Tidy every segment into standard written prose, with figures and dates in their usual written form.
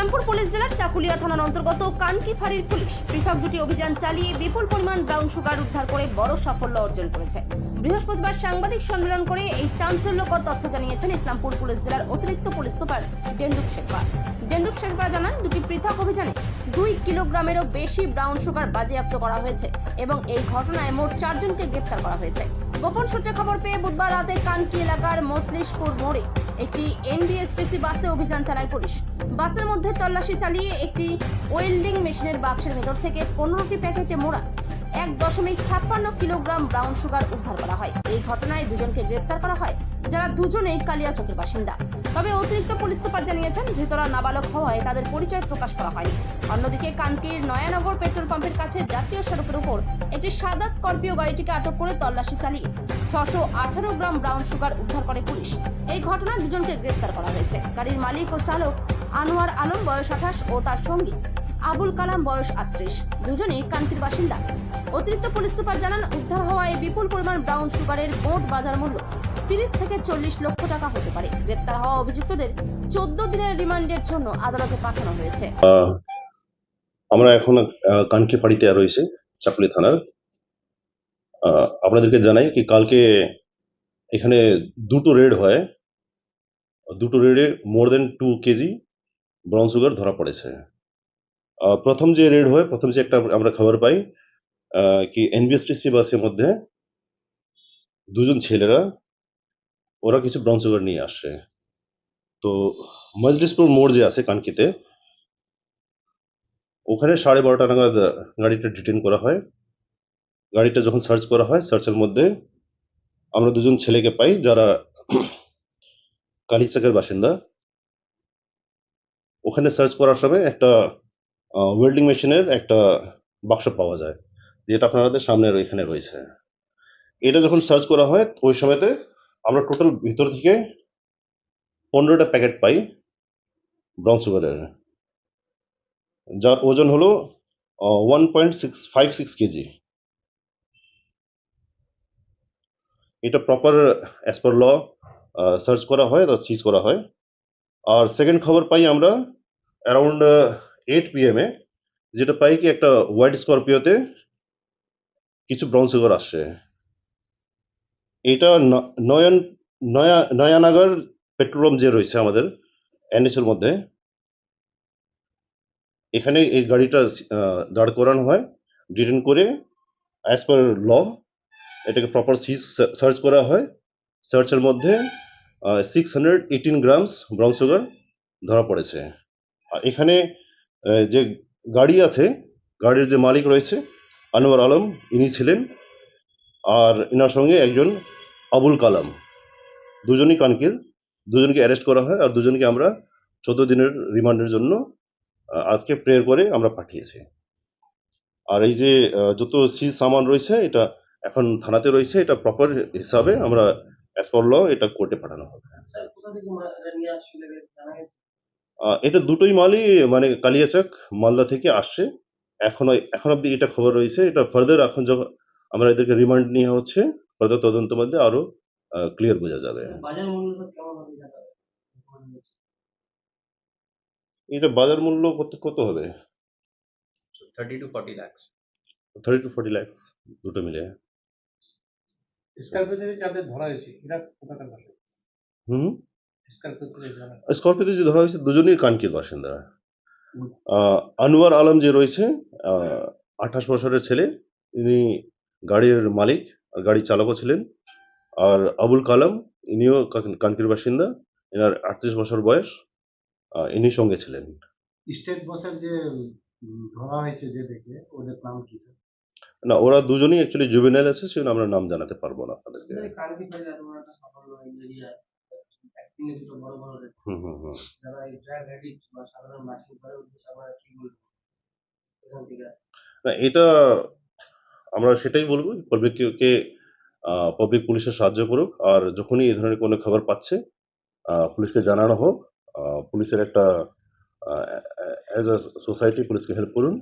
Islampur police জেলার চাকুলিয়া থানার অন্তর্গত কানকি ফাঁড়ির পুলিশ পৃথক দুটি অভিযান চালিয়ে বিপুল পরিমাণ ব্রাউন সুগার উদ্ধার করে বড় সাফল্য অর্জন করেছে। বৃহস্পতিবার সাংবাদিক সম্মেলন করে এই চাঞ্চল্যকর তথ্য জানিয়েছেন ইসলামপুর পুলিশ জেলার অতিরিক্ত পুলিশ সুপার ডেন্ডুক শেরপা। ডেন্ডুক শেরপা জানান, দুটি পৃথক অভিযানে 2 কিলোগ্রামেরও বেশি ব্রাউন সুগার বাজেয়াপ্ত করা হয়েছে এবং এই ঘটনায় মোট 4 জনকে গ্রেপ্তার করা হয়েছে। গোপন সূত্রে খবর পেয়ে বুধবার রাতে কানকি এলাকার মসলিশপুর মোড়ে একটি এনবিএসটিসি বাসে অভিযান চালায় পুলিশ। বাসের মধ্যে তল্লাশি চালিয়ে একটি ওয়েল্ডিং মেশিনের বাক্সের ভেতর থেকে 15টি প্যাকেটে মোড়া 1.56 কিলোগ্রাম ব্রাউন সুগার উদ্ধার করা হয়। এই ঘটনায় দুজনকে গ্রেপ্তার করা হয়, যারা দুজনেই কালিয়াচকের বাসিন্দা। তবে অতিরিক্ত পুলিশ সুপার জানিয়েছেন, ধৃতরা নাবালক হওয়ায় তাদের পরিচয় প্রকাশ করা হয়নি। অন্যদিকে কানকির নয়ানগর পেট্রোল পাম্পের কাছে জাতীয় সড়কের উপর একটি সাদা স্করপিও গাড়িটিকে আটক করে তল্লাশি চালিয়ে 618 গ্রাম ব্রাউন সুগার উদ্ধার করে পুলিশ। এই ঘটনায় দুজনকে গ্রেপ্তার করা হয়েছে। গাড়ির মালিক ও চালক আনোয়ার আলম বয়স 28 ও তার সঙ্গী আবুল কালাম বয়স 38, দুজনেই কানকির বাসিন্দা। অতিরিক্ত পুলিশ সুপার জানান, উদ্ধার হওয়া এই বিপুল পরিমাণ ব্রাউন সুগারের মোট বাজার মূল্য 30 থেকে 40 লক্ষ টাকা হতে পারে। গ্রেপ্তার হওয়া অভিযুক্তদের 14 দিনের রিমান্ডের জন্য আদালতে পাঠানো হয়েছে। আমরা এখন কানকি ফাঁড়িতে রয়েছে চাকুলি থানার। আপনাদেরকে জানাই কি কালকে এখানে দুটো রেড হয়, দুটো রেডে মোর দেন 2 কেজি ব্রাউন সুগার ধরা পড়েছে। প্রথম যে রেড হয়, প্রথম যে একটা আমরা খবর পাই কি এনবিএসটিসি বাসের মধ্যে দুজন ছেলেরা ওরা কিছু ব্রাউন সুগার নিয়ে আসছে। তো মজলিসপুর মোড় যে আছে কানকিতে, ওখানে 12:30 নাগাদ গাড়িটা ডিটেন করা হয়। গাড়িটা যখন সার্চ করা হয়, সার্চের মধ্যে আমরা দুজন ছেলেকে পাই যারা কালিচাকের বাসিন্দা। ওখানে সার্চ করার সময় একটা ওয়েল্ডিং মেশিনের একটা বাক্স পাওয়া যায়, যেটা আপনাদের সামনে এখানে রয়েছে। এটা যখন সার্চ করা হয়, ওই সময়তে আমরা টোটাল ভিতর থেকে 15টা প্যাকেট পাই ব্রাউন সুগারের, যার ওজন হলো 1.656 কেজি। এটা প্রপার অ্যাজ পার ল সার্চ করা হয়, সিজ করা হয়। আর সেকেন্ড খবর পাই আমরা অ্যারাউন্ড 8 PM এ, যেটা পাই কি একটা হোয়াইট স্করপিওতে কিছু ব্রাউন সুগার আসছে। এটা নয়ানগর পেট্রোল পাম্প যে রয়েছে আমাদের NH এর মধ্যে, এখানে এই গাড়িটা দাঁড় করানো হয়, ডিটেন করে অ্যাজ পার ল এটাকে প্রপার সিজ সার্চ করা হয়। সার্চের মধ্যে 618 গ্রামস ব্রাউন সুগার ধরা পড়েছে। আর এখানে যে গাড়ি আছে, গাড়ির যে মালিক রয়েছে আনোয়ার আলম, ইনি ছিলেন। আর এনার সঙ্গে একজন আবুল কালাম, দুজনই কানকির। দুজনকে অ্যারেস্ট করা হয় আর দুজনকে আমরা 14 দিনের রিমান্ডের জন্য আজকে প্রেয়ার করে আমরা পাঠিয়েছি। আর এই যে যত সিজ সামান রয়েছে, এটা এখন থানাতে রয়েছে। এটা প্রপার হিসাবে আমরা অ্যাজ পার ল এটা কোর্টে পাঠানো হবে। এটা দুটোই মালই মানে কালিয়াচক মালদা থেকে আসছে। এখন অব্দি এটা খবর রয়েছে। এটা ফার্দার এখন যখন আমরা এদেরকে রিমান্ড নেওয়া হচ্ছে, ফার্দার তদন্ত মধ্যে আরো ক্লিয়ার বোঝা যাবে। এটা বাজার মূল্য কত হবে? 30 to 40 lakhs. 30 to 40 lakhs দুটো মিলে। স্করপিওতে যে ধরা হয়েছে দুজনেই কানকির বাসিন্দা। আনোয়ার আলম যে রয়েছে 28 বছরের ছেলে, ইনি গাড়ির মালিক, গাড়ির চালকও ছিলেন। আর আবুল কালাম, ইনিও কানকির বাসিন্দা, এনার 38 বছর বয়স, ইনি সঙ্গে ছিলেন। স্টেট বাসের যে ধরা হয়েছে যে দেখে, ওদের নাম কি স্যার? না, ওরা দুজনেই অ্যাকচুয়ালি জুভেনাইল আছে, সেজন্য আমরা নাম জানাতে পারবো না আপনাদেরকে। না, এটা আমরা সেটাই বলবো, পাবলিককে পাবলিক পুলিশের সাহায্য করুক। আর যখনই এই ধরনের কোনো খবর পাচ্ছে, পুলিশকে জানানো হোক। পুলিশের একটা অ্যাজ আ সোসাইটি পুলিশকে হেল্প করুন,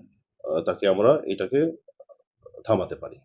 তাকে আমরা এটাকে থামাতে পারি।